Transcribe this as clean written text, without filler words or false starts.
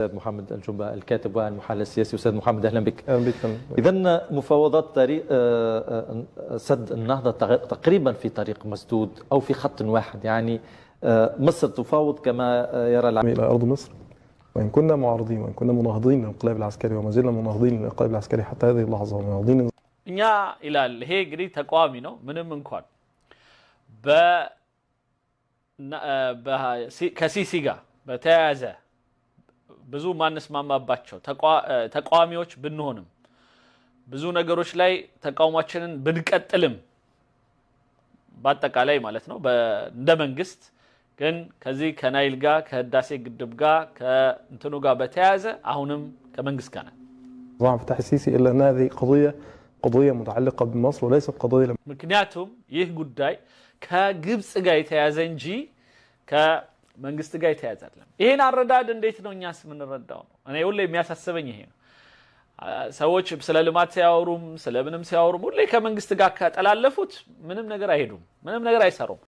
أستاذ محمد الجبة الكاتب والمحلل السياسي. أستاذ محمد أهلا بك. أهلا بك. إذن مفاوضات طريق سد النهضة تقريبا في طريق مسدود أو في خط واحد، يعني مصر تفاوض كما يرى العالم إلى أرض مصر، وإن كنا معارضين وإن كنا مناهضين للانقلاب العسكري وما زلنا مناهضين للانقلاب العسكري حتى هذه اللحظة ومناهضين እኛ ይላል ይሄ እንግዲህ ተቋሚ ነው። ምንም እንኳን ከሲሲ ጋር በተያያዘ ብዙ ማንስማማባቸው ተቋሚዎች ብንሆንም ብዙ ነገሮች ላይ ተቃውሟችንን ብንቀጥልም በአጠቃላይ ማለት ነው እንደ መንግስት ግን ከዚህ ከናይል ጋር ከህዳሴ ግድብ ጋር ከእንትኑ ጋር በተያያዘ አሁንም ከመንግስት ጋር نظام فتح السيسي إلا أن هذه قضية متعلقة بمصر وليست قضية ምክንያቱም ይህ ጉዳይ ከግብጽ ጋር የተያያዘ እንጂ ከመንግስት ጋር የተያያዘ አይደለም። ይሄን አረዳድ እንዴት ነው እኛስ የምንረዳው ነው? እኔ ሁሌ የሚያሳስበኝ ይሄ ነው። ሰዎች ስለ ልማት ሲያወሩም ስለምንም ሲያወሩም ሁሌ ከመንግስት ጋር ከተላለፉት ምንም ነገር አይሄዱም፣ ምንም ነገር አይሰሩም።